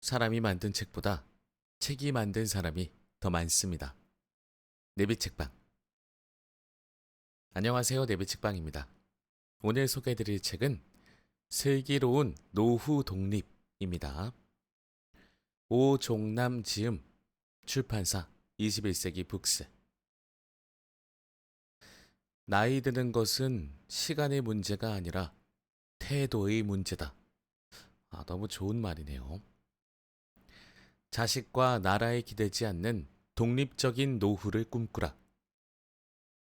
사람이 만든 책보다 책이 만든 사람이 더 많습니다. 내비책방. 안녕하세요. 내비책방입니다. 오늘 소개해드릴 책은 슬기로운 노후 독립입니다. 오종남 지음, 출판사 21세기 북스. 나이 드는 것은 시간의 문제가 아니라 태도의 문제다. 너무 좋은 말이네요. 자식과 나라에 기대지 않는 독립적인 노후를 꿈꾸라.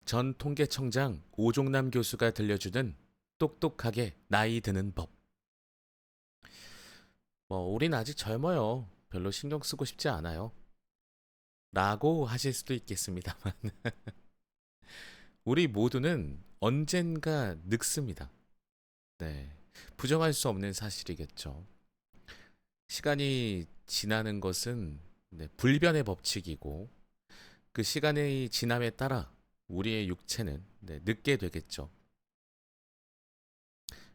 전 통계청장 오종남 교수가 들려주는 똑똑하게 나이 드는 법. 우린 아직 젊어요. 별로 신경 쓰고 싶지 않아요. 라고 하실 수도 있겠습니다만. 우리 모두는 언젠가 늙습니다. 네. 부정할 수 없는 사실이겠죠. 시간이 지나는 것은 불변의 법칙이고 그 시간의 지남에 따라 우리의 육체는 늙게 되겠죠.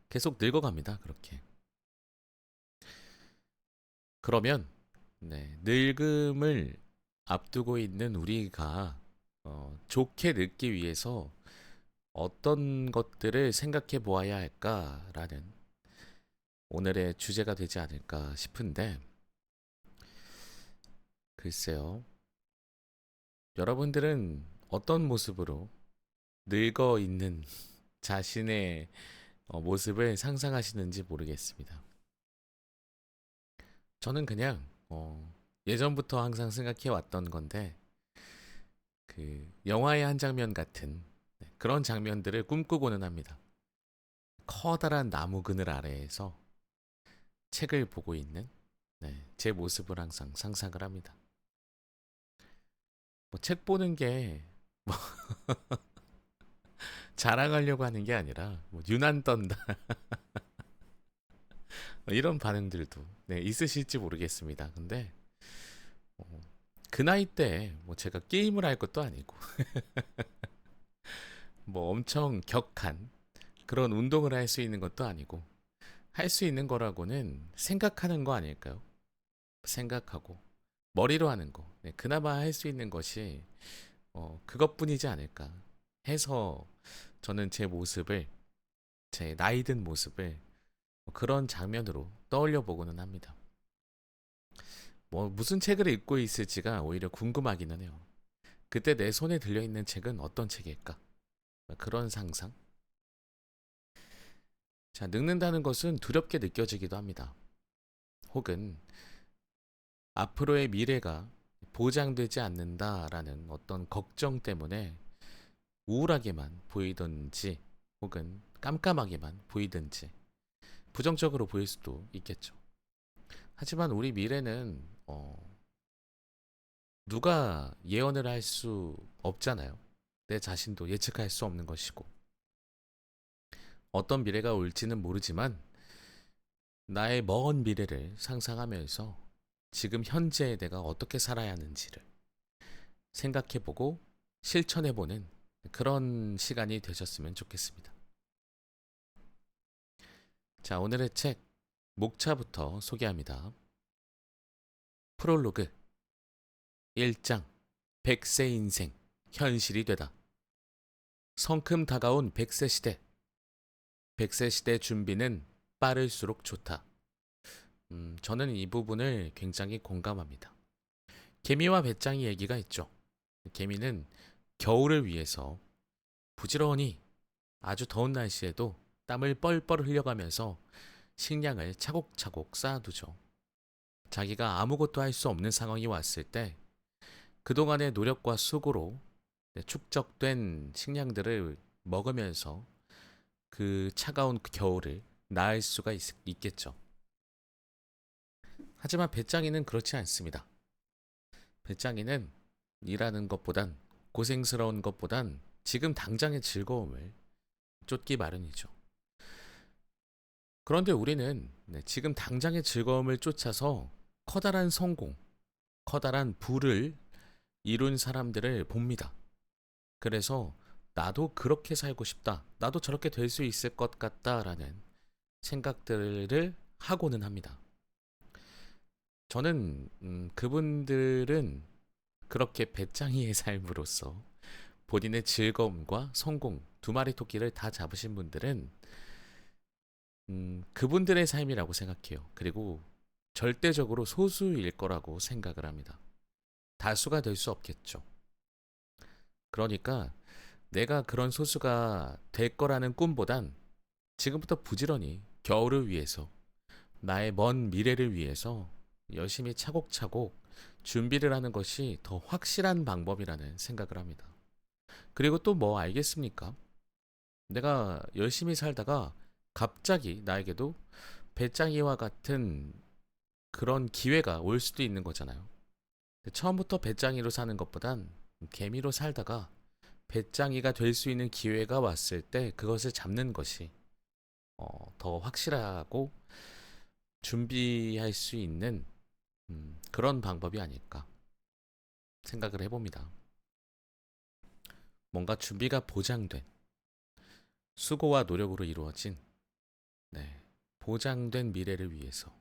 계속 늙어갑니다. 그렇게. 그러면 늙음을 앞두고 있는 우리가 좋게 늙기 위해서 어떤 것들을 생각해 보아야 할까라는 오늘의 주제가 되지 않을까 싶은데, 글쎄요. 여러분들은 어떤 모습으로 늙어 있는 자신의 모습을 상상하시는지 모르겠습니다. 저는 그냥 예전부터 항상 생각해 왔던 건데, 그 영화의 한 장면 같은 그런 장면들을 꿈꾸고는 합니다. 커다란 나무 그늘 아래에서 책을 보고 있는 제 모습을 항상 상상을 합니다. 책 보는 게 자랑하려고 하는 게 아니라 유난 떤다 이런 반응들도 있으실지 모르겠습니다. 근데 그 나이 때 제가 게임을 할 것도 아니고 엄청 격한 그런 운동을 할 수 있는 것도 아니고 할 수 있는 거라고는 생각하는 거 아닐까요? 생각하고 머리로 하는 거. 그나마 할 수 있는 것이 그것뿐이지 않을까 해서 저는 제 모습을 제 나이 든 모습을 그런 장면으로 떠올려 보고는 합니다. 무슨 책을 읽고 있을지가 오히려 궁금하기는 해요. 그때 내 손에 들려 있는 책은 어떤 책일까? 그런 상상. 자, 늙는다는 것은 두렵게 느껴지기도 합니다. 혹은 앞으로의 미래가 보장되지 않는다라는 어떤 걱정 때문에 우울하게만 보이든지 혹은 깜깜하게만 보이든지 부정적으로 보일 수도 있겠죠. 하지만 우리 미래는 누가 예언을 할 수 없잖아요. 내 자신도 예측할 수 없는 것이고 어떤 미래가 올지는 모르지만 나의 먼 미래를 상상하면서 지금 현재 내가 어떻게 살아야 하는지를 생각해보고 실천해보는 그런 시간이 되셨으면 좋겠습니다. 자, 오늘의 책 목차부터 소개합니다. 프롤로그 1장 100세 인생 현실이 되다. 성큼 다가온 100세 시대. 100세 시대 준비는 빠를수록 좋다. 저는 이 부분을 굉장히 공감합니다. 개미와 배짱이 얘기가 있죠. 개미는 겨울을 위해서 부지런히 아주 더운 날씨에도 땀을 뻘뻘 흘려가면서 식량을 차곡차곡 쌓아두죠. 자기가 아무것도 할 수 없는 상황이 왔을 때 그동안의 노력과 수고로 축적된 식량들을 먹으면서 그 차가운 그 겨울을 나을 수가 있겠죠. 하지만 배짱이는 그렇지 않습니다. 배짱이는 일하는 것보단 고생스러운 것보단 지금 당장의 즐거움을 쫓기 마련이죠. 그런데 우리는 지금 당장의 즐거움을 쫓아서 커다란 성공, 커다란 부를 이룬 사람들을 봅니다. 그래서 나도 그렇게 살고 싶다. 나도 저렇게 될 수 있을 것 같다라는 생각들을 하고는 합니다. 저는 그분들은 그렇게 배짱이의 삶으로서 본인의 즐거움과 성공 두 마리 토끼를 다 잡으신 분들은 그분들의 삶이라고 생각해요. 그리고 절대적으로 소수일 거라고 생각을 합니다. 다수가 될 수 없겠죠. 그러니까 내가 그런 소수가 될 거라는 꿈보단 지금부터 부지런히 겨울을 위해서 나의 먼 미래를 위해서 열심히 차곡차곡 준비를 하는 것이 더 확실한 방법이라는 생각을 합니다. 그리고 또 뭐 알겠습니까? 내가 열심히 살다가 갑자기 나에게도 배짱이와 같은 그런 기회가 올 수도 있는 거잖아요. 처음부터 배짱이로 사는 것보단 개미로 살다가 배짱이가 될 수 있는 기회가 왔을 때 그것을 잡는 것이 더 확실하고 준비할 수 있는 그런 방법이 아닐까 생각을 해봅니다. 뭔가 준비가 보장된 수고와 노력으로 이루어진 네, 보장된 미래를 위해서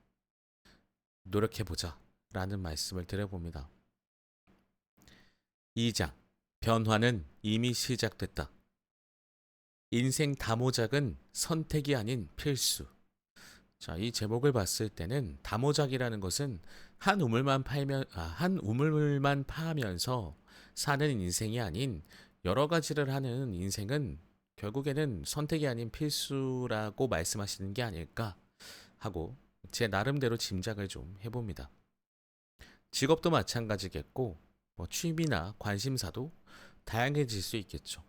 노력해보자 라는 말씀을 드려봅니다. 2장 변화는 이미 시작됐다. 인생 다모작은 선택이 아닌 필수. 자, 이 제목을 봤을 때는 다모작이라는 것은 한 우물만 파면서 사는 인생이 아닌 여러 가지를 하는 인생은 결국에는 선택이 아닌 필수라고 말씀하시는 게 아닐까 하고 제 나름대로 짐작을 좀 해봅니다. 직업도 마찬가지겠고 취미나 관심사도 다양해질 수 있겠죠.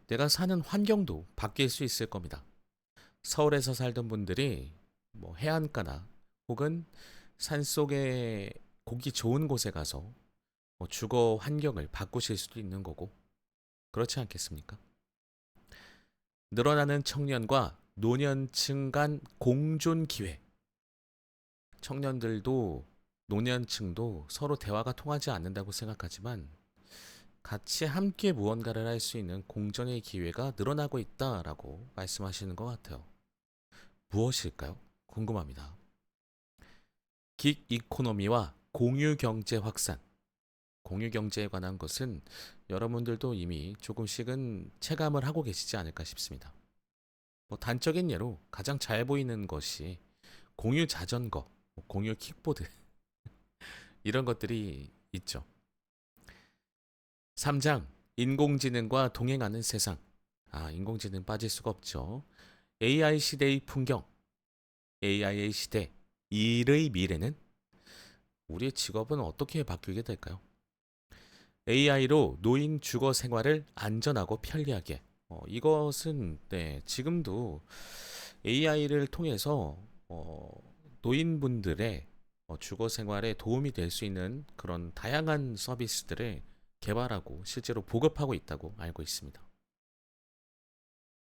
내가 사는 환경도 바뀔 수 있을 겁니다. 서울에서 살던 분들이 해안가나 혹은 산속에 공기 좋은 곳에 가서 주거 환경을 바꾸실 수도 있는 거고 그렇지 않겠습니까? 늘어나는 청년과 노년층 간 공존 기회. 청년들도 노년층도 서로 대화가 통하지 않는다고 생각하지만 같이 함께 무언가를 할 수 있는 공존의 기회가 늘어나고 있다라고 말씀하시는 것 같아요. 무엇일까요? 궁금합니다. 긱 이코노미와 공유 경제 확산. 공유 경제에 관한 것은 여러분들도 이미 조금씩은 체감을 하고 계시지 않을까 싶습니다. 단적인 예로 가장 잘 보이는 것이 공유 자전거, 공유 킥보드 이런 것들이 있죠. 3장 인공지능과 동행하는 세상. 인공지능 빠질 수가 없죠. AI 시대의 풍경, AI의 시대, 일의 미래는 우리의 직업은 어떻게 바뀌게 될까요? AI로 노인 주거 생활을 안전하고 편리하게. 이것은 지금도 AI를 통해서 노인분들의 주거 생활에 도움이 될 수 있는 그런 다양한 서비스들을 개발하고 실제로 보급하고 있다고 알고 있습니다.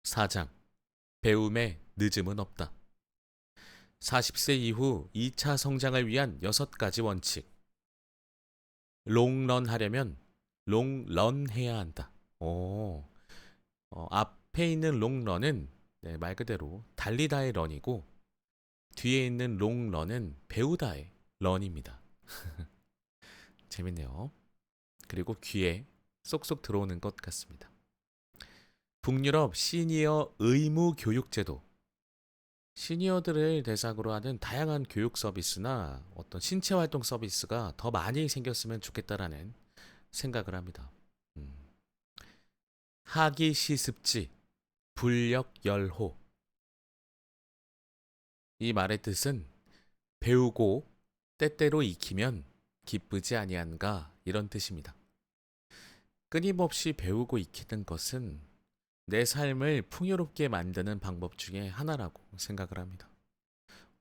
4장 배움에 늦음은 없다. 40세 이후 2차 성장을 위한 6가지 원칙. 롱런 하려면 롱런 해야 한다. 앞에 있는 롱런은 말 그대로 달리다의 런이고 뒤에 있는 롱런은 배우다의 런입니다. 재밌네요. 그리고 귀에 쏙쏙 들어오는 것 같습니다. 북유럽 시니어 의무 교육 제도. 시니어들을 대상으로 하는 다양한 교육 서비스나 어떤 신체 활동 서비스가 더 많이 생겼으면 좋겠다라는 생각을 합니다. 하기 시습지, 불력 열호. 이 말의 뜻은 배우고 때때로 익히면 기쁘지 아니한가 이런 뜻입니다. 끊임없이 배우고 익히는 것은 내 삶을 풍요롭게 만드는 방법 중에 하나라고 생각을 합니다.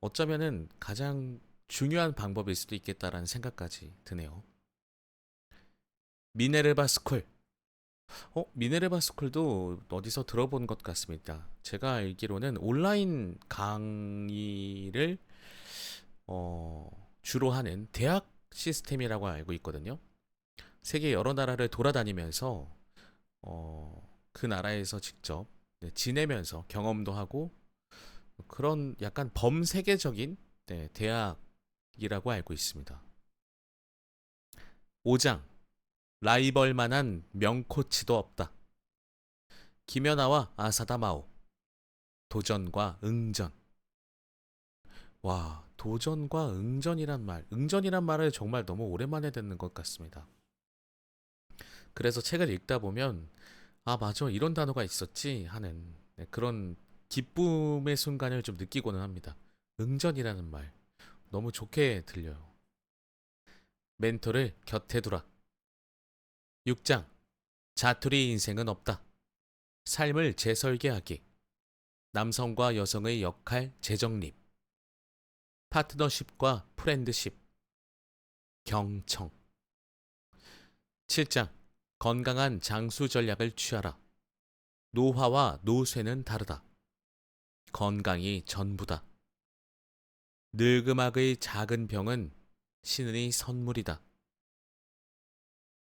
어쩌면은 가장 중요한 방법일 수도 있겠다라는 생각까지 드네요. 미네르바 스쿨. 미네르바 스쿨도 어디서 들어본 것 같습니다. 제가 알기로는 온라인 강의를 주로 하는 대학 시스템이라고 알고 있거든요. 세계 여러 나라를 돌아다니면서 그 나라에서 직접 지내면서 경험도 하고 그런 약간 범세계적인 대학 제목이라고 알고 있습니다. 5장 라이벌만한 명코치도 없다. 김연아와 아사다 마오. 도전과 응전. 와, 도전과 응전이란 말. 응전이란 말을 정말 너무 오랜만에 듣는 것 같습니다. 그래서 책을 읽다 보면 아, 맞아. 이런 단어가 있었지 하는 그런 기쁨의 순간을 좀 느끼고는 합니다. 응전이라는 말. 너무 좋게 들려요. 멘토를 곁에 두라. 6장. 자투리 인생은 없다. 삶을 재설계하기. 남성과 여성의 역할 재정립. 파트너십과 프렌드십. 경청. 7장. 건강한 장수 전략을 취하라. 노화와 노쇠는 다르다. 건강이 전부다. 늙음악의 작은 병은 신의 선물이다.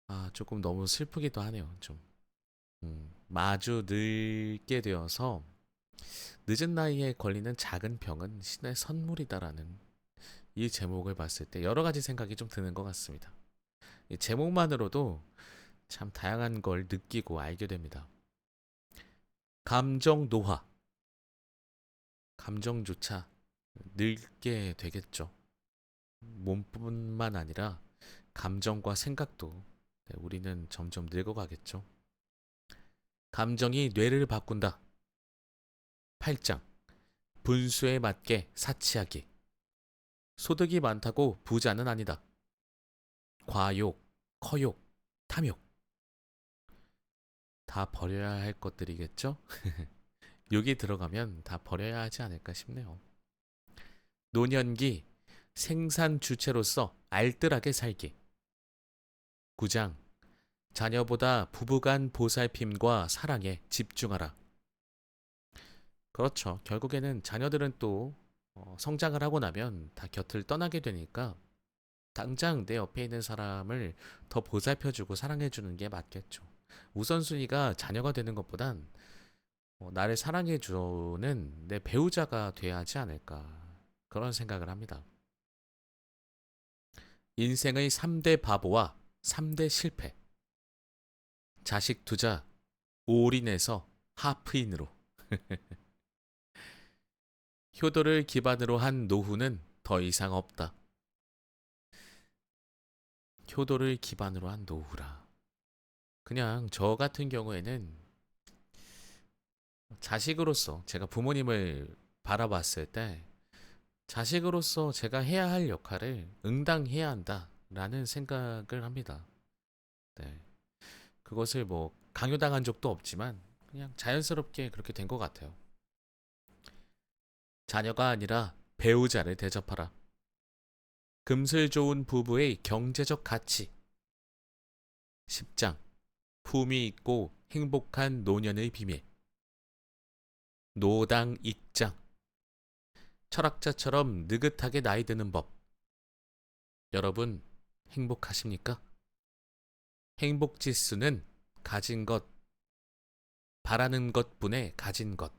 아, 조금 너무 슬프기도 하네요. 좀. 마주 늙게 되어서 늦은 나이에 걸리는 작은 병은 신의 선물이다라는 이 제목을 봤을 때 여러 가지 생각이 좀 드는 것 같습니다. 이 제목만으로도 참 다양한 걸 느끼고 알게 됩니다. 감정 노화. 감정조차 늙게 되겠죠. 몸뿐만 아니라 감정과 생각도 우리는 점점 늙어가겠죠. 감정이 뇌를 바꾼다. 8장. 분수에 맞게 사치하기. 소득이 많다고 부자는 아니다. 과욕, 커욕, 탐욕. 다 버려야 할 것들이겠죠? 여기 들어가면 다 버려야 하지 않을까 싶네요. 노년기, 생산 주체로서 알뜰하게 살기. 9장. 자녀보다 부부간 보살핌과 사랑에 집중하라. 그렇죠. 결국에는 자녀들은 또 성장을 하고 나면 다 곁을 떠나게 되니까 당장 내 옆에 있는 사람을 더 보살펴주고 사랑해주는 게 맞겠죠. 우선순위가 자녀가 되는 것보단 나를 사랑해주는 내 배우자가 돼야 하지 않을까 그런 생각을 합니다. 인생의 3대 바보와 3대 실패. 자식 투자, 올인에서 하프인으로. 효도를 기반으로 한 노후는 더 이상 없다. 효도를 기반으로 한 노후라. 그냥 저 같은 경우에는 자식으로서 제가 부모님을 바라봤을 때 자식으로서 제가 해야 할 역할을 응당해야 한다라는 생각을 합니다. 네. 그것을 뭐 강요당한 적도 없지만 그냥 자연스럽게 그렇게 된 것 같아요. 자녀가 아니라 배우자를 대접하라. 금슬 좋은 부부의 경제적 가치. 10장. 품위 있고 행복한 노년의 비밀. 노당 익장. 철학자처럼 느긋하게 나이 드는 법. 여러분, 행복하십니까? 행복 지수는 가진 것, 바라는 것분에 가진 것.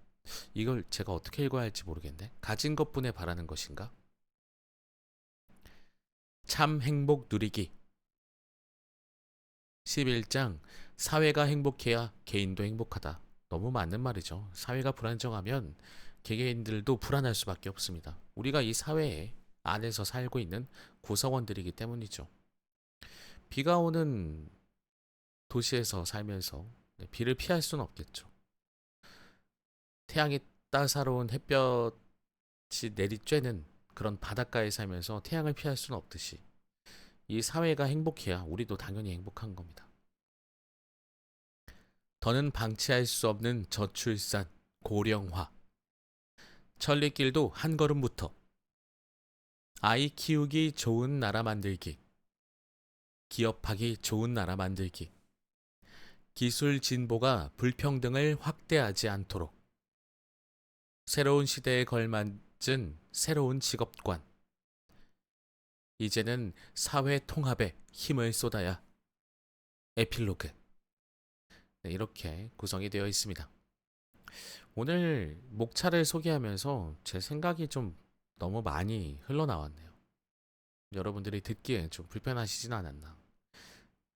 이걸 제가 어떻게 읽어야 할지 모르겠네. 가진 것분에 바라는 것인가? 참 행복 누리기. 11장. 사회가 행복해야 개인도 행복하다. 너무 맞는 말이죠. 사회가 불안정하면 개개인들도 불안할 수밖에 없습니다. 우리가 이 사회 안에서 살고 있는 구성원들이기 때문이죠. 비가 오는 도시에서 살면서 비를 피할 수는 없겠죠. 태양이 따사로운 햇볕이 내리쬐는 그런 바닷가에 살면서 태양을 피할 수는 없듯이 이 사회가 행복해야 우리도 당연히 행복한 겁니다. 더는 방치할 수 없는 저출산, 고령화. 천리길도 한 걸음부터. 아이 키우기 좋은 나라 만들기. 기업하기 좋은 나라 만들기. 기술 진보가 불평등을 확대하지 않도록. 새로운 시대에 걸맞은 새로운 직업관. 이제는 사회 통합에 힘을 쏟아야. 에필로그. 네, 이렇게 구성이 되어 있습니다. 오늘 목차를 소개하면서 제 생각이 좀 너무 많이 흘러나왔네요. 여러분들이 듣기에 좀 불편하시진 않았나.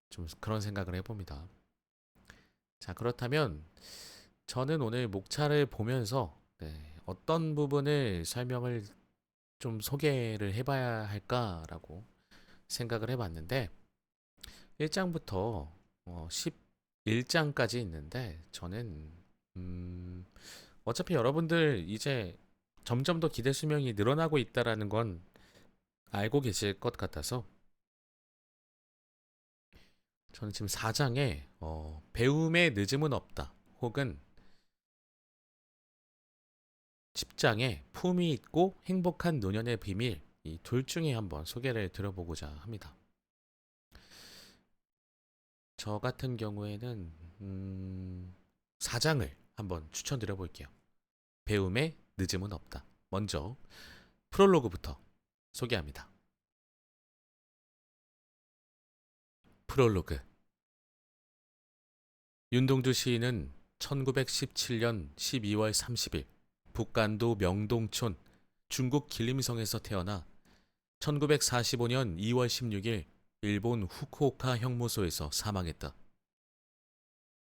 좀 그런 생각을 해봅니다. 자, 그렇다면 저는 오늘 목차를 보면서 어떤 부분을 설명을 좀 소개를 해봐야 할까라고 생각을 해봤는데 1장부터 11장까지 있는데 저는 어차피 여러분들 이제 점점 더 기대 수명이 늘어나고 있다라는 건 알고 계실 것 같아서 저는 지금 4장에 배움의 늦음은 없다 혹은 10장에 품위 있고 행복한 노년의 비밀 이 둘 중에 한번 소개를 들어보고자 합니다. 저 같은 경우에는 4장을 한번 추천드려 볼게요. 배움의 늦음은 없다. 먼저 프롤로그부터 소개합니다. 프롤로그. 윤동주 시인은 1917년 12월 30일 북간도 명동촌 중국 길림성에서 태어나 1945년 2월 16일 일본 후쿠오카 형무소에서 사망했다.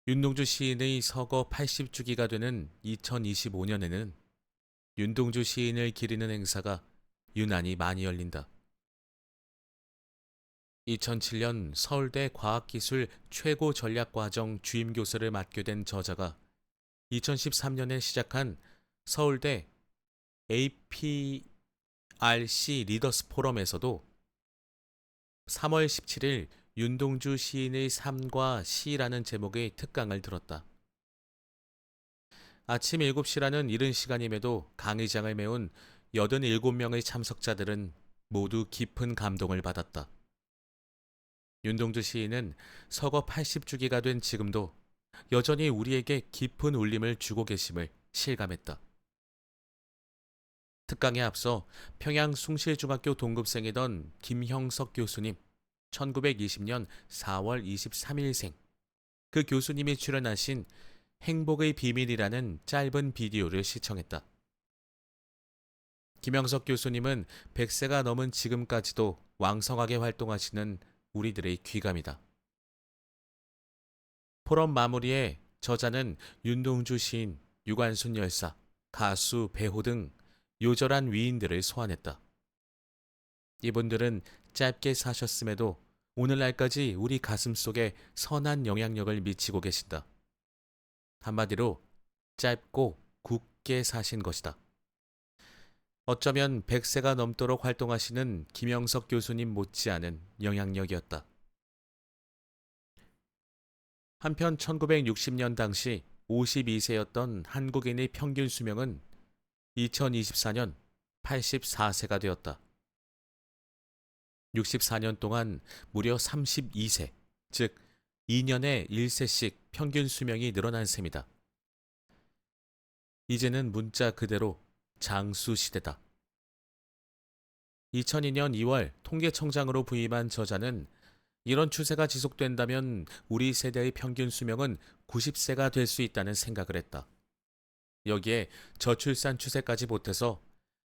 윤동주 시인의 서거 80주기가 되는 2025년에는 윤동주 시인을 기리는 행사가 유난히 많이 열린다. 2007년 서울대 과학기술 최고전략과정 주임교수를 맡게 된 저자가 2013년에 시작한 서울대 APRC 리더스 포럼에서도 3월 17일 윤동주 시인의 삶과 시라는 제목의 특강을 들었다. 아침 7시라는 이른 시간임에도 강의장을 메운 87명의 참석자들은 모두 깊은 감동을 받았다. 윤동주 시인은 서거 80주기가 된 지금도 여전히 우리에게 깊은 울림을 주고 계심을 실감했다. 특강에 앞서 평양 숭실중학교 동급생이던 김형석 교수님, 1920년 4월 23일생, 그 교수님이 출연하신 행복의 비밀이라는 짧은 비디오를 시청했다. 김형석 교수님은 100세가 넘은 지금까지도 왕성하게 활동하시는 우리들의 귀감이다. 포럼 마무리에 저자는 윤동주 시인, 유관순 열사, 가수 배호 등 요절한 위인들을 소환했다. 이분들은 짧게 사셨음에도 오늘날까지 우리 가슴 속에 선한 영향력을 미치고 계신다. 한마디로 짧고 굳게 사신 것이다. 어쩌면 100세가 넘도록 활동하시는 김영석 교수님 못지않은 영향력이었다. 한편 1960년 당시 52세였던 한국인의 평균 수명은 2024년 84세가 되었다. 64년 동안 무려 32세, 즉 2년에 1세씩 평균 수명이 늘어난 셈이다. 이제는 문자 그대로 장수 시대다. 2002년 2월 통계청장으로 부임한 저자는 이런 추세가 지속된다면 우리 세대의 평균 수명은 90세가 될 수 있다는 생각을 했다. 여기에 저출산 추세까지 보태서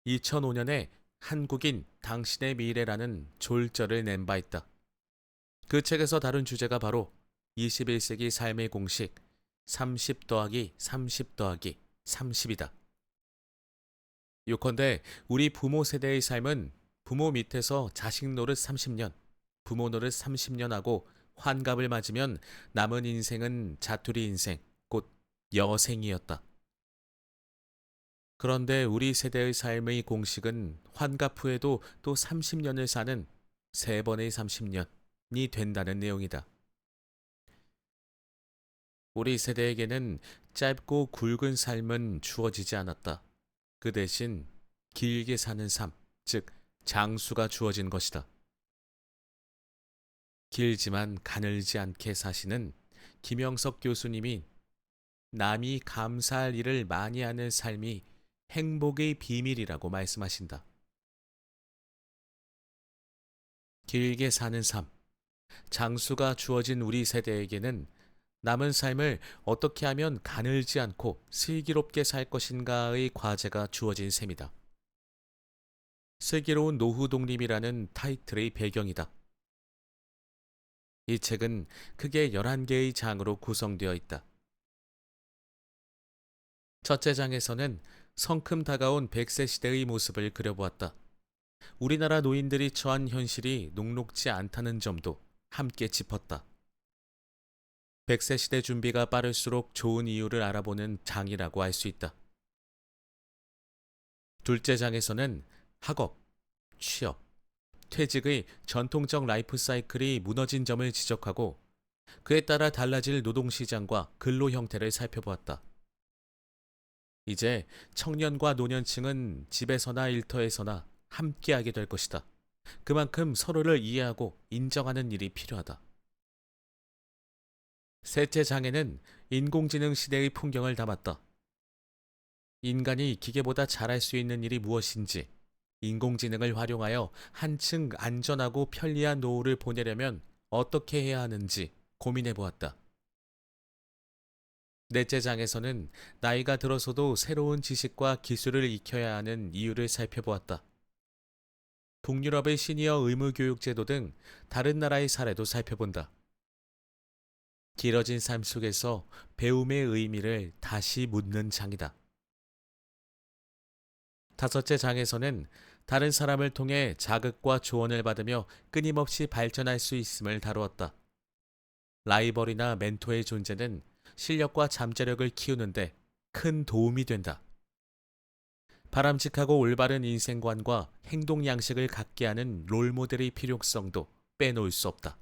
2005년에 한국인 당신의 미래라는 졸전을 낸 바 있다. 그 책에서 다룬 주제가 바로 21세기 삶의 공식 30 더하기 30 더하기 30이다. 요컨대 우리 부모 세대의 삶은 부모 밑에서 자식 노릇 30년, 부모 노릇 30년 하고 환갑을 맞으면 남은 인생은 자투리 인생, 곧 여생이었다. 그런데 우리 세대의 삶의 공식은 환갑 후에도 또 30년을 사는 3번의 30년이 된다는 내용이다. 우리 세대에게는 짧고 굵은 삶은 주어지지 않았다. 그 대신 길게 사는 삶, 즉 장수가 주어진 것이다. 길지만 가늘지 않게 사시는 김영석 교수님이 남이 감사할 일을 많이 하는 삶이 행복의 비밀이라고 말씀하신다. 길게 사는 삶, 장수가 주어진 우리 세대에게는 남은 삶을 어떻게 하면 가늘지 않고 슬기롭게 살 것인가의 과제가 주어진 셈이다. 슬기로운 노후 독립이라는 타이틀의 배경이다. 이 책은 크게 11개의 장으로 구성되어 있다. 첫째 장에서는 성큼 다가온 100세 시대의 모습을 그려보았다. 우리나라 노인들이 처한 현실이 녹록지 않다는 점도 함께 짚었다. 100세 시대 준비가 빠를수록 좋은 이유를 알아보는 장이라고 할 수 있다. 둘째 장에서는 학업, 취업, 퇴직의 전통적 라이프 사이클이 무너진 점을 지적하고 그에 따라 달라질 노동시장과 근로 형태를 살펴보았다. 이제 청년과 노년층은 집에서나 일터에서나 함께하게 될 것이다. 그만큼 서로를 이해하고 인정하는 일이 필요하다. 셋째 장에는 인공지능 시대의 풍경을 담았다. 인간이 기계보다 잘할 수 있는 일이 무엇인지, 인공지능을 활용하여 한층 안전하고 편리한 노후를 보내려면 어떻게 해야 하는지 고민해 보았다. 넷째 장에서는 나이가 들어서도 새로운 지식과 기술을 익혀야 하는 이유를 살펴보았다. 북유럽의 시니어 의무교육 제도 등 다른 나라의 사례도 살펴본다. 길어진 삶 속에서 배움의 의미를 다시 묻는 장이다. 다섯째 장에서는 다른 사람을 통해 자극과 조언을 받으며 끊임없이 발전할 수 있음을 다루었다. 라이벌이나 멘토의 존재는 실력과 잠재력을 키우는데 큰 도움이 된다. 바람직하고 올바른 인생관과 행동 양식을 갖게 하는 롤모델의 필요성도 빼놓을 수 없다.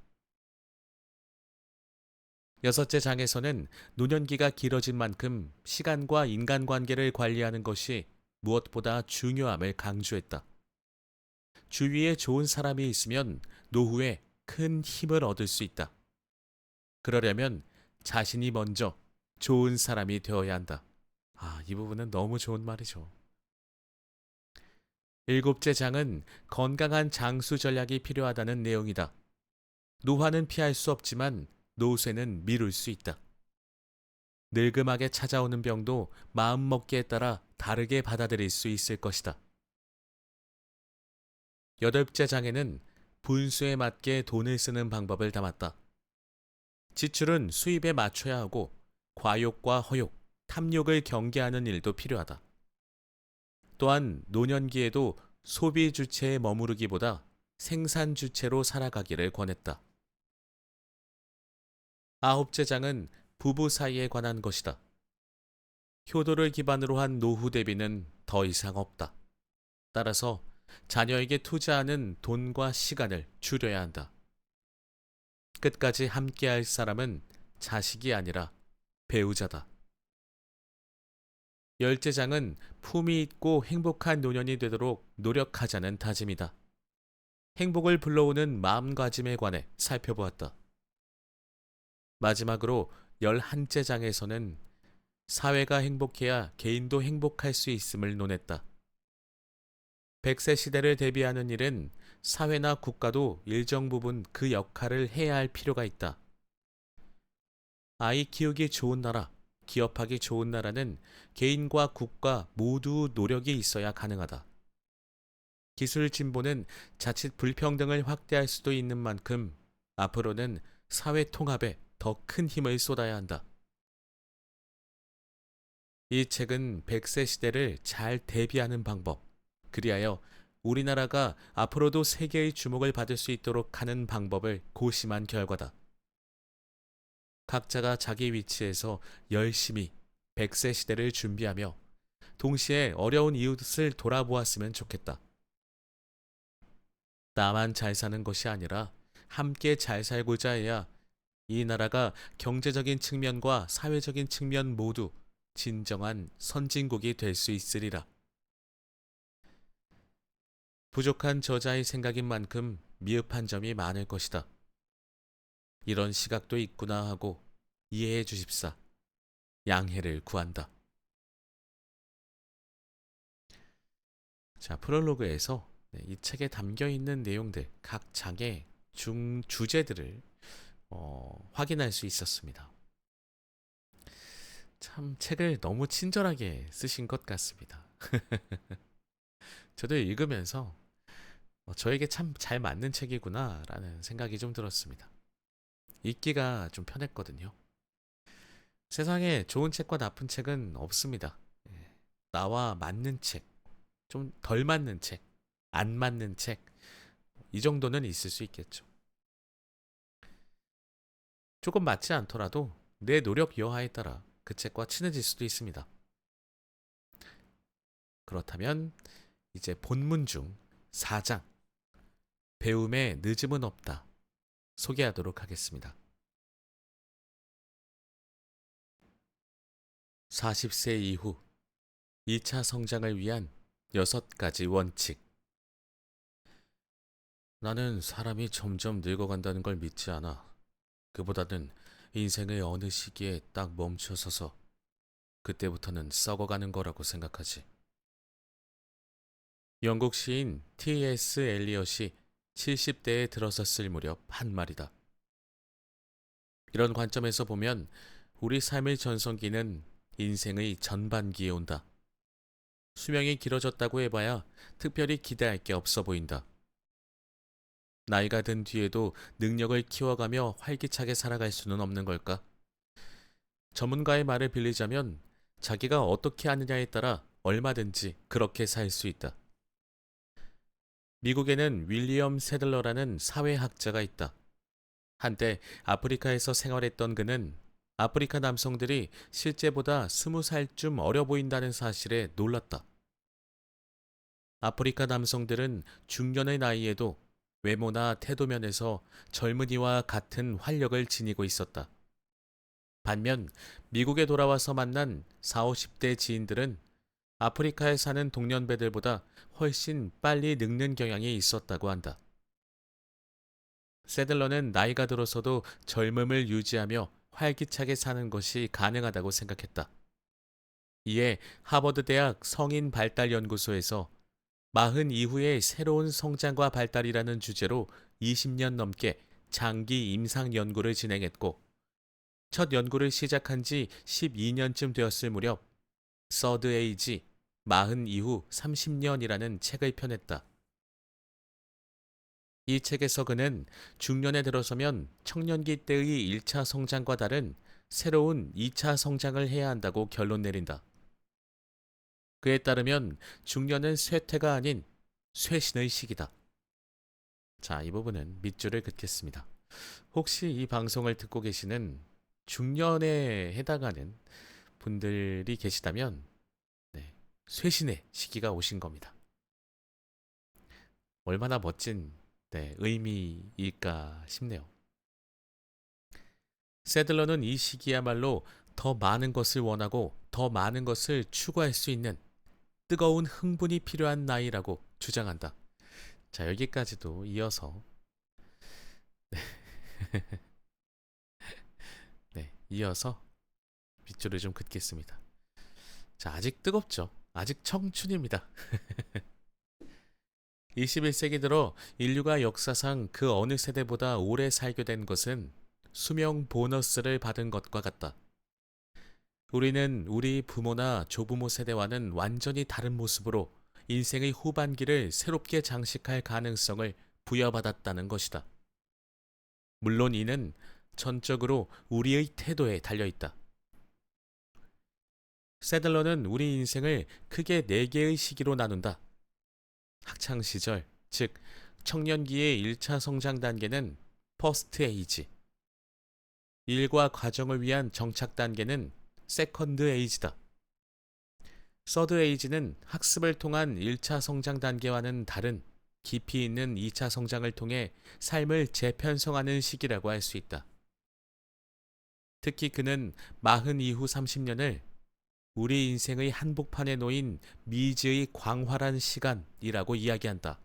여섯째 장에서는 노년기가 길어진 만큼 시간과 인간관계를 관리하는 것이 무엇보다 중요함을 강조했다. 주위에 좋은 사람이 있으면 노후에 큰 힘을 얻을 수 있다. 그러려면 자신이 먼저 좋은 사람이 되어야 한다. 이 부분은 너무 좋은 말이죠. 일곱째 장은 건강한 장수 전략이 필요하다는 내용이다. 노화는 피할 수 없지만 노쇠는 미룰 수 있다. 늙음하게 찾아오는 병도 마음먹기에 따라 다르게 받아들일 수 있을 것이다. 여덟째 장에는 분수에 맞게 돈을 쓰는 방법을 담았다. 지출은 수입에 맞춰야 하고 과욕과 허욕, 탐욕을 경계하는 일도 필요하다. 또한 노년기에도 소비 주체에 머무르기보다 생산 주체로 살아가기를 권했다. 아홉째 장은 부부 사이에 관한 것이다. 효도를 기반으로 한 노후 대비는 더 이상 없다. 따라서 자녀에게 투자하는 돈과 시간을 줄여야 한다. 끝까지 함께할 사람은 자식이 아니라 배우자다. 열째 장은 품위 있고 행복한 노년이 되도록 노력하자는 다짐이다. 행복을 불러오는 마음가짐에 관해 살펴보았다. 마지막으로 11째 장에서는 사회가 행복해야 개인도 행복할 수 있음을 논했다. 100세 시대를 대비하는 일은 사회나 국가도 일정 부분 그 역할을 해야 할 필요가 있다. 아이 키우기 좋은 나라, 기업하기 좋은 나라는 개인과 국가 모두 노력이 있어야 가능하다. 기술 진보는 자칫 불평등을 확대할 수도 있는 만큼 앞으로는 사회 통합에 더 큰 힘을 쏟아야 한다. 이 책은 100세 시대를 잘 대비하는 방법, 그리하여 우리나라가 앞으로도 세계의 주목을 받을 수 있도록 하는 방법을 고심한 결과다. 각자가 자기 위치에서 열심히 100세 시대를 준비하며 동시에 어려운 이웃을 돌아보았으면 좋겠다. 나만 잘 사는 것이 아니라 함께 잘 살고자 해야 이 나라가 경제적인 측면과 사회적인 측면 모두 진정한 선진국이 될 수 있으리라. 부족한 저자의 생각인 만큼 미흡한 점이 많을 것이다. 이런 시각도 있구나 하고 이해해 주십사. 양해를 구한다. 자, 프롤로그에서 이 책에 담겨 있는 내용들, 각 장의 주제들을 확인할 수 있었습니다. 참 책을 너무 친절하게 쓰신 것 같습니다. 저도 읽으면서 저에게 참 잘 맞는 책이구나라는 생각이 좀 들었습니다. 읽기가 좀 편했거든요. 세상에 좋은 책과 나쁜 책은 없습니다. 예, 나와 맞는 책, 좀 덜 맞는 책, 안 맞는 책, 이 정도는 있을 수 있겠죠. 조금 맞지 않더라도 내 노력 여하에 따라 그 책과 친해질 수도 있습니다. 그렇다면 이제 본문 중 4장, 배움에 늦음은 없다, 소개하도록 하겠습니다. 40세 이후 2차 성장을 위한 6가지 원칙. 나는 사람이 점점 늙어간다는 걸 믿지 않아. 그보다는 인생의 어느 시기에 딱 멈춰서서 그때부터는 썩어가는 거라고 생각하지. 영국 시인 T.S. 엘리엇이 70대에 들어섰을 무렵 한 말이다. 이런 관점에서 보면 우리 삶의 전성기는 인생의 전반기에 온다. 수명이 길어졌다고 해봐야 특별히 기대할 게 없어 보인다. 나이가 든 뒤에도 능력을 키워가며 활기차게 살아갈 수는 없는 걸까? 전문가의 말을 빌리자면 자기가 어떻게 하느냐에 따라 얼마든지 그렇게 살 수 있다. 미국에는 윌리엄 세들러라는 사회학자가 있다. 한때 아프리카에서 생활했던 그는 아프리카 남성들이 실제보다 20살쯤 어려 보인다는 사실에 놀랐다. 아프리카 남성들은 중년의 나이에도 외모나 태도면에서 젊은이와 같은 활력을 지니고 있었다. 반면 미국에 돌아와서 만난 40, 50대 지인들은 아프리카에 사는 동년배들보다 훨씬 빨리 늙는 경향이 있었다고 한다. 세들러는 나이가 들어서도 젊음을 유지하며 활기차게 사는 것이 가능하다고 생각했다. 이에 하버드 대학 성인 발달 연구소에서 40 이후의 새로운 성장과 발달이라는 주제로 20년 넘게 장기 임상 연구를 진행했고, 첫 연구를 시작한 지 12년쯤 되었을 무렵 서드 에이지 40 이후 30년이라는 책을 펴냈다. 이 책에서 그는 중년에 들어서면 청년기 때의 1차 성장과 다른 새로운 2차 성장을 해야 한다고 결론 내린다. 그에 따르면 중년은 쇠퇴가 아닌 쇠신의 시기다. 자, 이 부분은 밑줄을 긋겠습니다. 혹시 이 방송을 듣고 계시는 중년에 해당하는 분들이 계시다면 네, 쇠신의 시기가 오신 겁니다. 얼마나 멋진 의미일까 싶네요. 세들러는 이 시기야말로 더 많은 것을 원하고 더 많은 것을 추구할 수 있는 뜨거운 흥분이 필요한 나이라고 주장한다. 자, 여기까지도 이어서 이어서 빗줄을 좀 긋겠습니다. 자, 아직 뜨겁죠. 아직 청춘입니다. 21세기 들어 인류가 역사상 그 어느 세대보다 오래 살게 된 것은 수명 보너스를 받은 것과 같다. 우리는 우리 부모나 조부모 세대와는 완전히 다른 모습으로 인생의 후반기를 새롭게 장식할 가능성을 부여받았다는 것이다. 물론 이는 전적으로 우리의 태도에 달려있다. 세들러는 우리 인생을 크게 4개의 시기로 나눈다. 학창시절, 즉 청년기의 1차 성장 단계는 퍼스트 에이지, 일과 과정을 위한 정착 단계는 세컨드 에이지다. 서드 에이지는 학습을 통한 1차 성장 단계와는 다른 깊이 있는 2차 성장을 통해 삶을 재편성하는 시기라고 할 수 있다. 특히 그는 40 이후 30년을 우리 인생의 한복판에 놓인 미지의 광활한 시간이라고 이야기한다.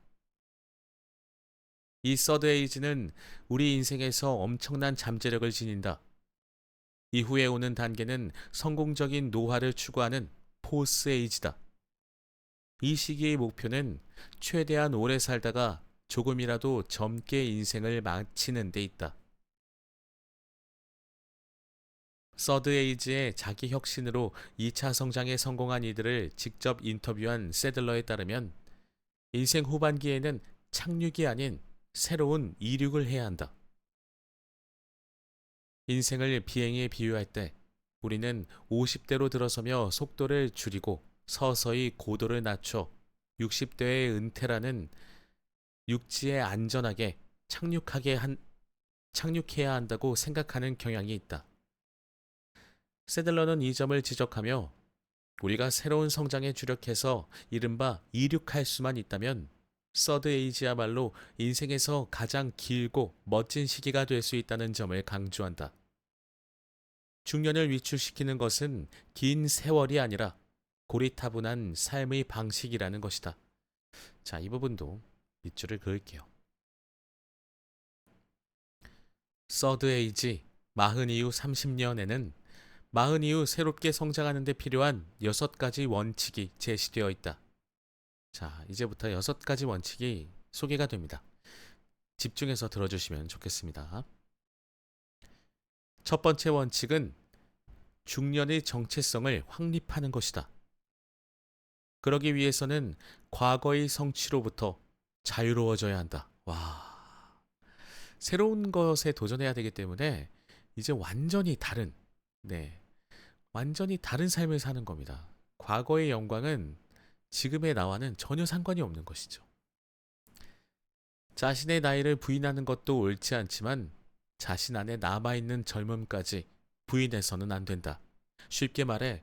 이 서드 에이지는 우리 인생에서 엄청난 잠재력을 지닌다. 이후에 오는 단계는 성공적인 노화를 추구하는 포스 에이지다. 이 시기의 목표는 최대한 오래 살다가 조금이라도 젊게 인생을 마치는 데 있다. 서드 에이지의 자기 혁신으로 2차 성장에 성공한 이들을 직접 인터뷰한 세들러에 따르면 인생 후반기에는 착륙이 아닌 새로운 이륙을 해야 한다. 인생을 비행에 비유할 때 우리는 50대로 들어서며 속도를 줄이고 서서히 고도를 낮춰 60대의 은퇴라는 육지에 안전하게 착륙해야 한다고 생각하는 경향이 있다. 세들러는 이 점을 지적하며 우리가 새로운 성장에 주력해서 이른바 이륙할 수만 있다면 서드 에이지야말로 인생에서 가장 길고 멋진 시기가 될 수 있다는 점을 강조한다. 중년을 위축시키는 것은 긴 세월이 아니라 고리타분한 삶의 방식이라는 것이다. 자, 이 부분도 밑줄을 그을게요. 서드 에이지, 마흔 이후 30년에는 마흔 이후 새롭게 성장하는 데 필요한 6가지 원칙이 제시되어 있다. 자, 이제부터 6가지 원칙이 소개가 됩니다. 집중해서 들어주시면 좋겠습니다. 첫 번째 원칙은 중년의 정체성을 확립하는 것이다. 그러기 위해서는 과거의 성취로부터 자유로워져야 한다. 와, 새로운 것에 도전해야 되기 때문에 이제 완전히 다른, 완전히 다른 삶을 사는 겁니다. 과거의 영광은 지금의 나와는 전혀 상관이 없는 것이죠. 자신의 나이를 부인하는 것도 옳지 않지만 자신 안에 남아있는 젊음까지 부인해서는 안 된다. 쉽게 말해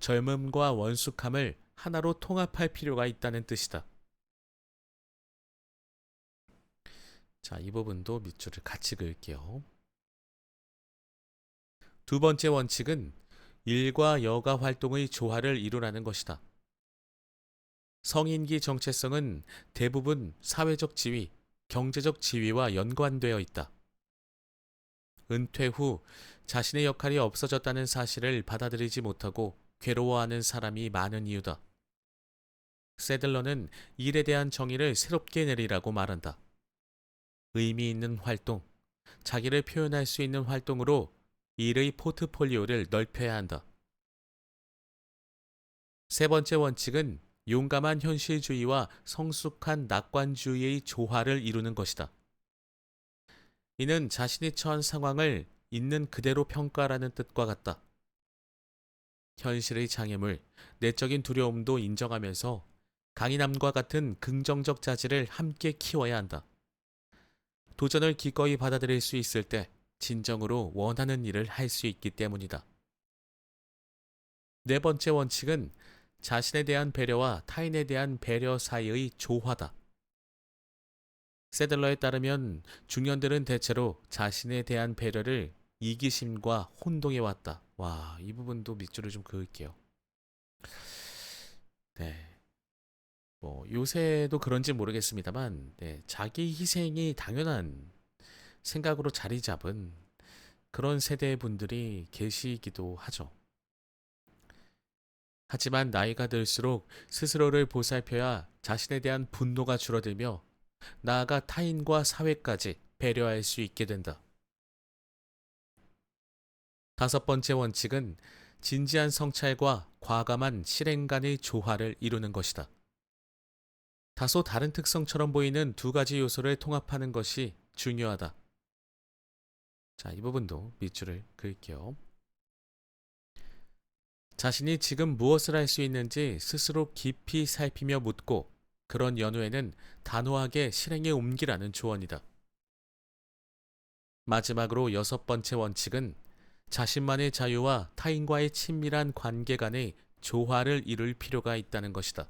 젊음과 원숙함을 하나로 통합할 필요가 있다는 뜻이다. 자, 이 부분도 밑줄을 같이 그을게요. 두 번째 원칙은 일과 여가 활동의 조화를 이루라는 것이다. 성인기 정체성은 대부분 사회적 지위, 경제적 지위와 연관되어 있다. 은퇴 후 자신의 역할이 없어졌다는 사실을 받아들이지 못하고 괴로워하는 사람이 많은 이유다. 세들러는 일에 대한 정의를 새롭게 내리라고 말한다. 의미 있는 활동, 자기를 표현할 수 있는 활동으로 일의 포트폴리오를 넓혀야 한다. 세 번째 원칙은 용감한 현실주의와 성숙한 낙관주의의 조화를 이루는 것이다. 이는 자신이 처한 상황을 있는 그대로 평가라는 뜻과 같다. 현실의 장애물, 내적인 두려움도 인정하면서 강인함과 같은 긍정적 자질을 함께 키워야 한다. 도전을 기꺼이 받아들일 수 있을 때 진정으로 원하는 일을 할 수 있기 때문이다. 네 번째 원칙은 자신에 대한 배려와 타인에 대한 배려 사이의 조화다. 세들러에 따르면 중년들은 대체로 자신에 대한 배려를 이기심과 혼동해 왔다. 와, 이 부분도 밑줄을 좀 그을게요. 요새도 그런지 모르겠습니다만, 자기 희생이 당연한 생각으로 자리 잡은 그런 세대의 분들이 계시기도 하죠. 하지만 나이가 들수록 스스로를 보살펴야 자신에 대한 분노가 줄어들며 나아가 타인과 사회까지 배려할 수 있게 된다. 다섯 번째 원칙은 진지한 성찰과 과감한 실행 간의 조화를 이루는 것이다. 다소 다른 특성처럼 보이는 두 가지 요소를 통합하는 것이 중요하다. 자, 이 부분도 밑줄을 그을게요. 자신이 지금 무엇을 할 수 있는지 스스로 깊이 살피며 묻고 그런 연후에는 단호하게 실행에 옮기라는 조언이다. 마지막으로 여섯 번째 원칙은 자신만의 자유와 타인과의 친밀한 관계 간의 조화를 이룰 필요가 있다는 것이다.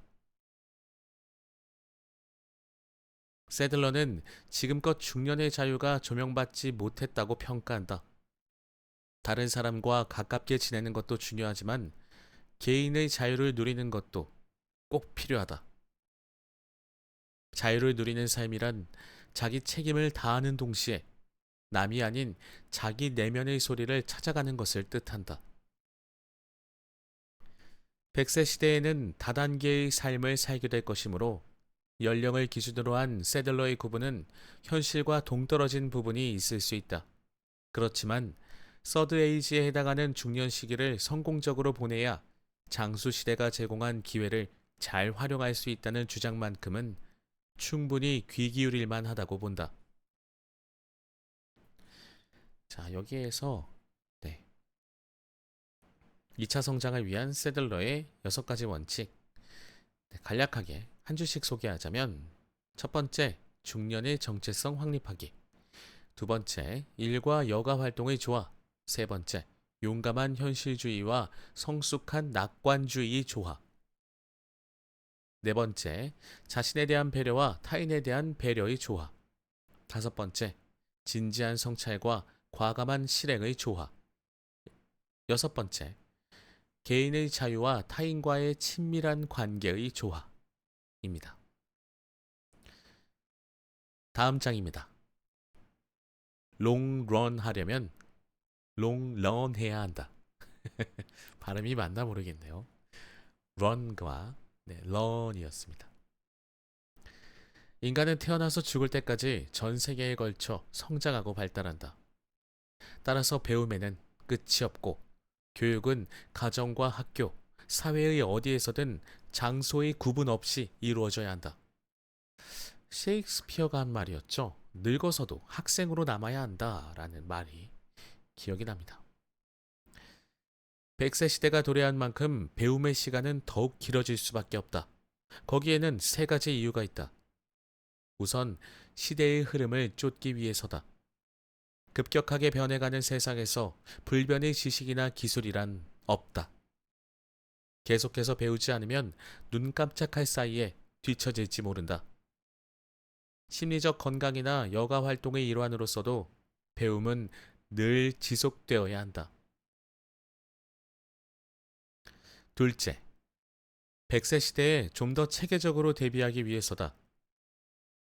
세들러는 지금껏 중년의 자유가 조명받지 못했다고 평가한다. 다른 사람과 가깝게 지내는 것도 중요하지만 개인의 자유를 누리는 것도 꼭 필요하다. 자유를 누리는 삶이란 자기 책임을 다하는 동시에 남이 아닌 자기 내면의 소리를 찾아가는 것을 뜻한다. 100세 시대에는 다단계의 삶을 살게 될 것이므로 연령을 기준으로 한 세들러의 구분은 현실과 동떨어진 부분이 있을 수 있다. 그렇지만 서드 에이지에 해당하는 중년 시기를 성공적으로 보내야 장수 시대가 제공한 기회를 잘 활용할 수 있다는 주장만큼은 충분히 귀 기울일 만하다고 본다. 자, 여기에서 네, 2차 성장을 위한 세들러의 6가지 원칙, 네, 간략하게 한 줄씩 소개하자면 첫 번째, 중년의 정체성 확립하기. 두 번째, 일과 여가 활동의 조화. 세 번째, 용감한 현실주의와 성숙한 낙관주의의 조화. 네 번째, 자신에 대한 배려와 타인에 대한 배려의 조화. 다섯 번째, 진지한 성찰과 과감한 실행의 조화. 여섯 번째, 개인의 자유와 타인과의 친밀한 관계의 조화입니다. 다음 장입니다. 롱런 하려면 롱런 해야 한다. 발음이 맞나 모르겠네요. run과 learn이었습니다. 인간은 태어나서 죽을 때까지 전 세계에 걸쳐 성장하고 발달한다. 따라서 배움에는 끝이 없고 교육은 가정과 학교, 사회의 어디에서든 장소의 구분 없이 이루어져야 한다. 셰익스피어가 한 말이었죠. 늙어서도 학생으로 남아야 한다라는 말이 기억이 납니다. 100세 시대가 도래한 만큼 배움의 시간은 더욱 길어질 수밖에 없다. 거기에는 세 가지 이유가 있다. 우선 시대의 흐름을 쫓기 위해서다. 급격하게 변해가는 세상에서 불변의 지식이나 기술이란 없다. 계속해서 배우지 않으면 눈 깜짝할 사이에 뒤처질지 모른다. 심리적 건강이나 여가 활동의 일환으로서도 배움은 늘 지속되어야 한다. 둘째, 100세 시대에 좀 더 체계적으로 대비하기 위해서다.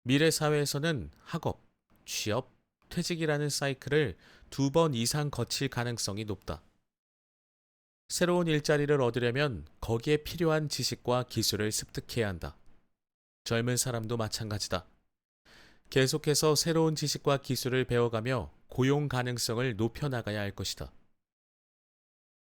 미래 사회에서는 학업, 취업, 퇴직이라는 사이클을 2번 이상 거칠 가능성이 높다. 새로운 일자리를 얻으려면 거기에 필요한 지식과 기술을 습득해야 한다. 젊은 사람도 마찬가지다. 계속해서 새로운 지식과 기술을 배워가며 고용 가능성을 높여나가야 할 것이다.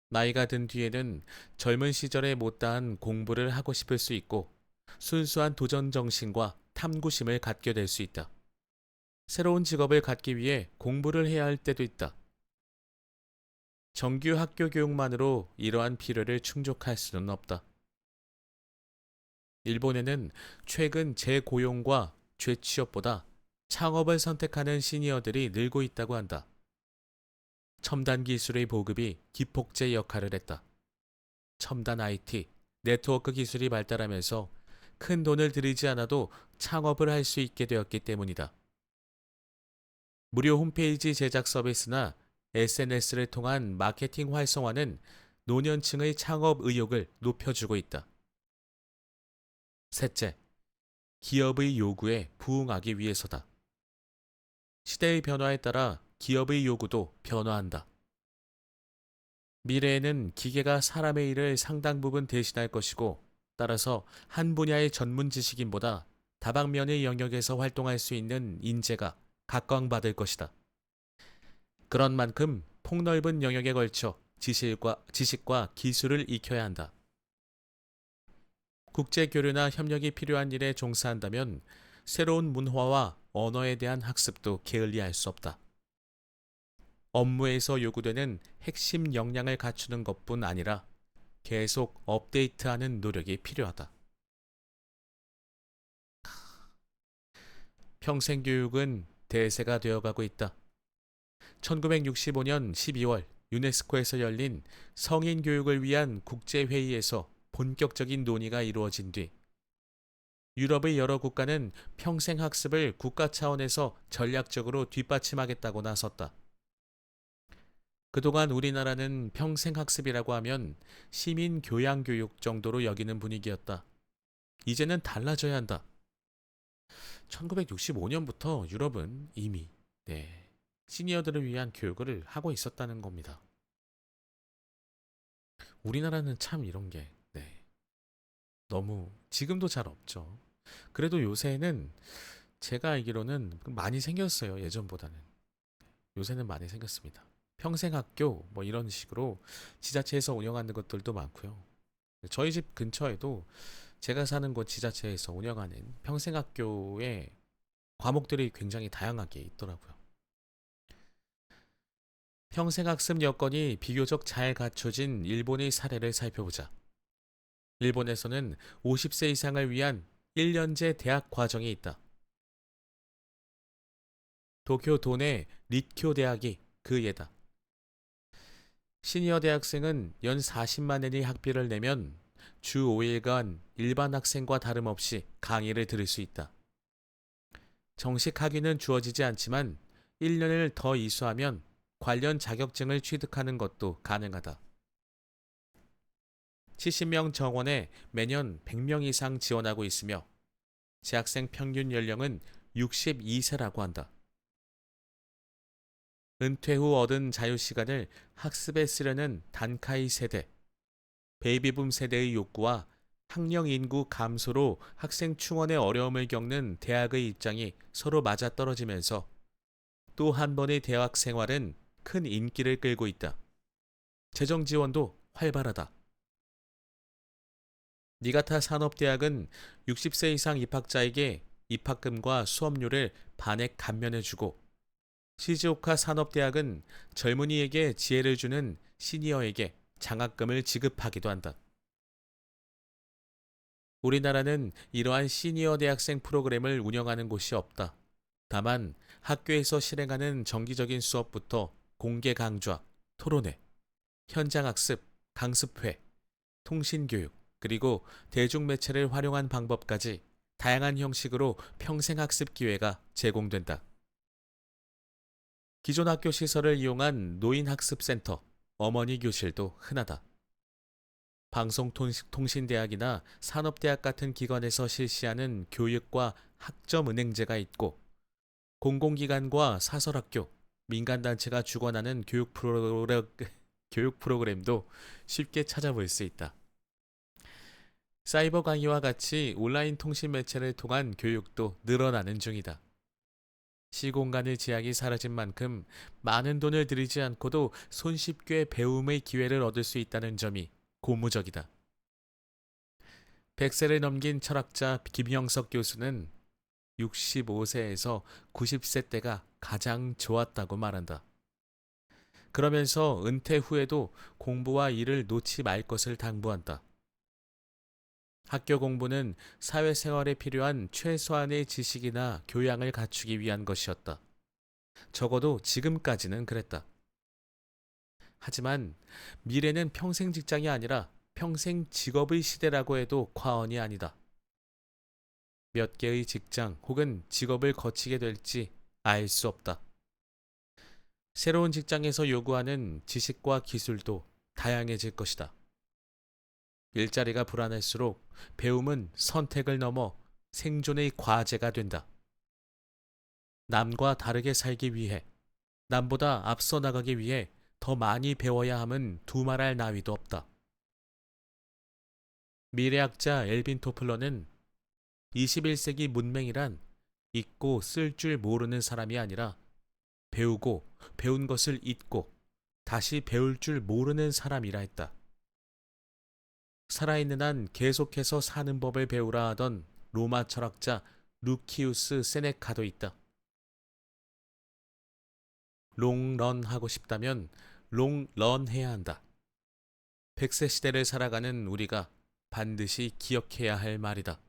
나이가 든 뒤에는 젊은 시절에 못다한 공부를 하고 싶을 수 있고 순수한 도전 정신과 탐구심을 갖게 될 수 있다. 새로운 직업을 갖기 위해 공부를 해야 할 때도 있다. 정규 학교 교육만으로 이러한 필요를 충족할 수는 없다. 일본에는 최근 재고용과 재취업보다 창업을 선택하는 시니어들이 늘고 있다고 한다. 첨단 기술의 보급이 기폭제 역할을 했다. 첨단 IT, 네트워크 기술이 발달하면서 큰 돈을 들이지 않아도 창업을 할 수 있게 되었기 때문이다. 무료 홈페이지 제작 서비스나 SNS를 통한 마케팅 활성화는 노년층의 창업 의욕을 높여주고 있다. 셋째, 기업의 요구에 부응하기 위해서다. 시대의 변화에 따라 기업의 요구도 변화한다. 미래에는 기계가 사람의 일을 상당 부분 대신할 것이고, 따라서 한 분야의 전문 지식인보다 다방면의 영역에서 활동할 수 있는 인재가 각광받을 것이다. 그런 만큼 폭넓은 영역에 걸쳐 지식과 기술을 익혀야 한다. 국제 교류나 협력이 필요한 일에 종사한다면 새로운 문화와 언어에 대한 학습도 게을리할 수 없다. 업무에서 요구되는 핵심 역량을 갖추는 것뿐 아니라 계속 업데이트하는 노력이 필요하다. 평생교육은 대세가 되어가고 있다. 1965년 12월 유네스코에서 열린 성인 교육을 위한 국제회의에서 본격적인 논의가 이루어진 뒤 유럽의 여러 국가는 평생학습을 국가 차원에서 전략적으로 뒷받침하겠다고 나섰다. 그동안 우리나라는 평생학습이라고 하면 시민 교양교육 정도로 여기는 분위기였다. 이제는 달라져야 한다. 1965년부터 유럽은 이미 시니어들을 위한 교육을 하고 있었다는 겁니다. 우리나라는 참 이런 게 너무 지금도 잘 없죠. 그래도 요새는 제가 알기로는 많이 생겼어요. 예전보다는. 요새는 많이 생겼습니다. 평생학교 뭐 이런 식으로 지자체에서 운영하는 것들도 많고요. 저희 집 근처에도 제가 사는 곳 지자체에서 운영하는 평생학교에 과목들이 굉장히 다양하게 있더라고요. 평생학습 여건이 비교적 잘 갖춰진 일본의 사례를 살펴보자. 일본에서는 50세 이상을 위한 1년제 대학 과정이 있다. 도쿄 도내 리쿄 대학이 그 예다. 시니어 대학생은 연 40만 엔의 학비를 내면 주 5일간 일반 학생과 다름없이 강의를 들을 수 있다. 정식 학위는 주어지지 않지만 1년을 더 이수하면 관련 자격증을 취득하는 것도 가능하다. 70명 정원에 매년 100명 이상 지원하고 있으며 재학생 평균 연령은 62세라고 한다. 은퇴 후 얻은 자유시간을 학습에 쓰려는 단카이 세대, 베이비붐 세대의 욕구와 학령 인구 감소로 학생 충원에 어려움을 겪는 대학의 입장이 서로 맞아떨어지면서 또 한 번의 대학 생활은 큰 인기를 끌고 있다. 재정 지원도 활발하다. 니가타 산업대학은 60세 이상 입학자에게 입학금과 수업료를 반액 감면해주고, 시즈오카 산업대학은 젊은이에게 지혜를 주는 시니어에게 장학금을 지급하기도 한다. 우리나라는 이러한 시니어 대학생 프로그램을 운영하는 곳이 없다. 다만 학교에서 실행하는 정기적인 수업부터 공개 강좌, 토론회, 현장학습, 강습회, 통신교육, 그리고 대중매체를 활용한 방법까지 다양한 형식으로 평생학습 기회가 제공된다. 기존 학교 시설을 이용한 노인학습센터, 어머니 교실도 흔하다. 방송통신대학이나 산업대학 같은 기관에서 실시하는 교육과 학점은행제가 있고, 공공기관과 사설학교, 민간단체가 주관하는 교육 프로그램도 쉽게 찾아볼 수 있다. 사이버 강의와 같이 온라인 통신 매체를 통한 교육도 늘어나는 중이다. 시공간의 제약이 사라진 만큼 많은 돈을 들이지 않고도 손쉽게 배움의 기회를 얻을 수 있다는 점이 고무적이다. 100세를 넘긴 철학자 김형석 교수는 65세에서 90세 때가 가장 좋았다고 말한다. 그러면서 은퇴 후에도 공부와 일을 놓지 말 것을 당부한다. 학교 공부는 사회생활에 필요한 최소한의 지식이나 교양을 갖추기 위한 것이었다. 적어도 지금까지는 그랬다. 하지만 미래는 평생 직장이 아니라 평생 직업의 시대라고 해도 과언이 아니다. 몇 개의 직장 혹은 직업을 거치게 될지 알 수 없다. 새로운 직장에서 요구하는 지식과 기술도 다양해질 것이다. 일자리가 불안할수록 배움은 선택을 넘어 생존의 과제가 된다. 남과 다르게 살기 위해, 남보다 앞서 나가기 위해 더 많이 배워야 함은 두말할 나위도 없다. 미래학자 엘빈 토플러는 21세기 문맹이란 잊고 쓸 줄 모르는 사람이 아니라 배우고 배운 것을 잊고 다시 배울 줄 모르는 사람이라 했다. 살아있는 한 계속해서 사는 법을 배우라 하던 로마 철학자 루키우스 세네카도 있다. 롱런 하고 싶다면 롱런 해야 한다. 100세 시대를 살아가는 우리가 반드시 기억해야 할 말이다.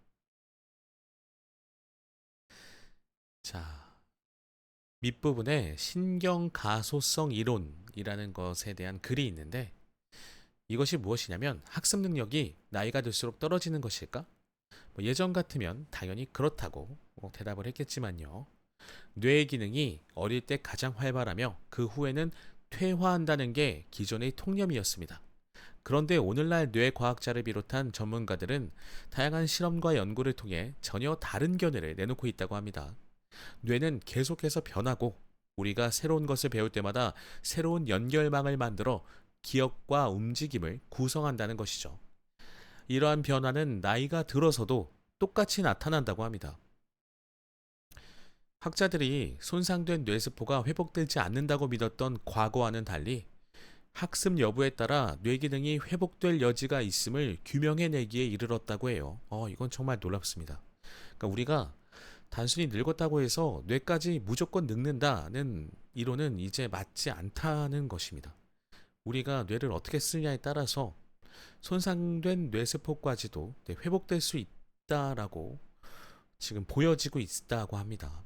자, 밑부분에 신경가소성 이론이라는 것에 대한 글이 있는데, 이것이 무엇이냐면 학습 능력이 나이가 들수록 떨어지는 것일까? 예전 같으면 당연히 그렇다고 대답을 했겠지만요. 뇌의 기능이 어릴 때 가장 활발하며 그 후에는 퇴화한다는 게 기존의 통념이었습니다. 그런데 오늘날 뇌과학자를 비롯한 전문가들은 다양한 실험과 연구를 통해 전혀 다른 견해를 내놓고 있다고 합니다. 뇌는 계속해서 변하고 우리가 새로운 것을 배울 때마다 새로운 연결망을 만들어 기억과 움직임을 구성한다는 것이죠. 이러한 변화는 나이가 들어서도 똑같이 나타난다고 합니다. 학자들이 손상된 뇌세포가 회복되지 않는다고 믿었던 과거와는 달리 학습 여부에 따라 뇌 기능이 회복될 여지가 있음을 규명해내기에 이르렀다고 해요. 이건 정말 놀랍습니다. 그러니까 우리가 단순히 늙었다고 해서 뇌까지 무조건 늙는다는 이론은 이제 맞지 않다는 것입니다. 우리가 뇌를 어떻게 쓰냐에 따라서 손상된 뇌세포까지도 회복될 수 있다라고 지금 보여지고 있다고 합니다.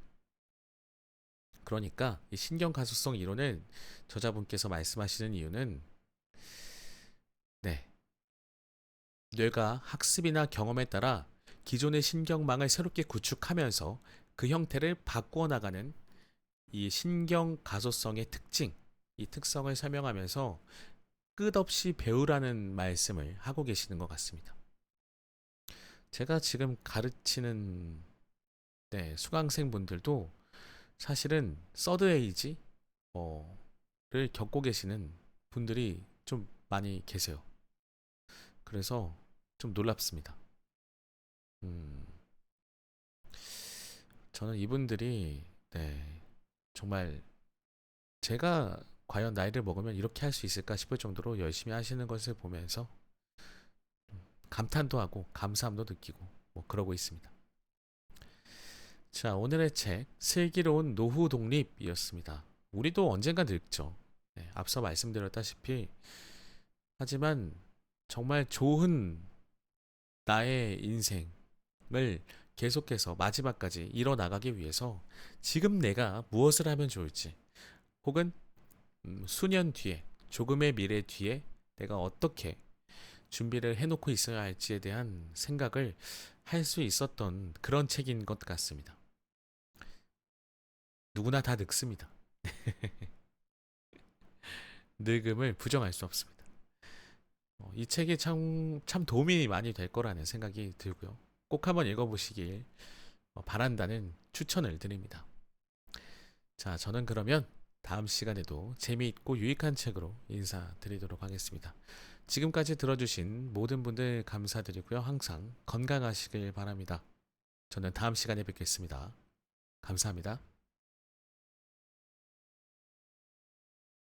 그러니까 이 신경 가소성 이론을 저자분께서 말씀하시는 이유는 네, 뇌가 학습이나 경험에 따라 기존의 신경망을 새롭게 구축하면서 그 형태를 바꾸어 나가는 이 신경 가소성의 특징, 이 특성을 설명하면서 끝없이 배우라는 말씀을 하고 계시는 것 같습니다. 제가 지금 가르치는 수강생분들도 사실은 서드 에이지를 겪고 계시는 분들이 좀 많이 계세요. 그래서 좀 놀랍습니다. 저는 이분들이 정말 제가 과연 나이를 먹으면 이렇게 할 수 있을까 싶을 정도로 열심히 하시는 것을 보면서 감탄도 하고 감사함도 느끼고 뭐 그러고 있습니다. 자, 오늘의 책 슬기로운 노후 독립이었습니다. 우리도 언젠가 늙죠. 앞서 말씀드렸다시피 하지만 정말 좋은 나의 인생을 계속해서 마지막까지 이뤄나가기 위해서 지금 내가 무엇을 하면 좋을지 혹은 수년 뒤에 조금의 미래 뒤에 내가 어떻게 준비를 해놓고 있어야 할지에 대한 생각을 할 수 있었던 그런 책인 것 같습니다. 누구나 다 늙습니다. 늙음을 부정할 수 없습니다. 이 책이 참 도움이 많이 될 거라는 생각이 들고요. 꼭 한번 읽어보시길 바란다는 추천을 드립니다. 자, 저는 그러면 다음 시간에도 재미있고 유익한 책으로 인사드리도록 하겠습니다. 지금까지 들어주신 모든 분들 감사드리고요. 항상 건강하시길 바랍니다. 저는 다음 시간에 뵙겠습니다. 감사합니다.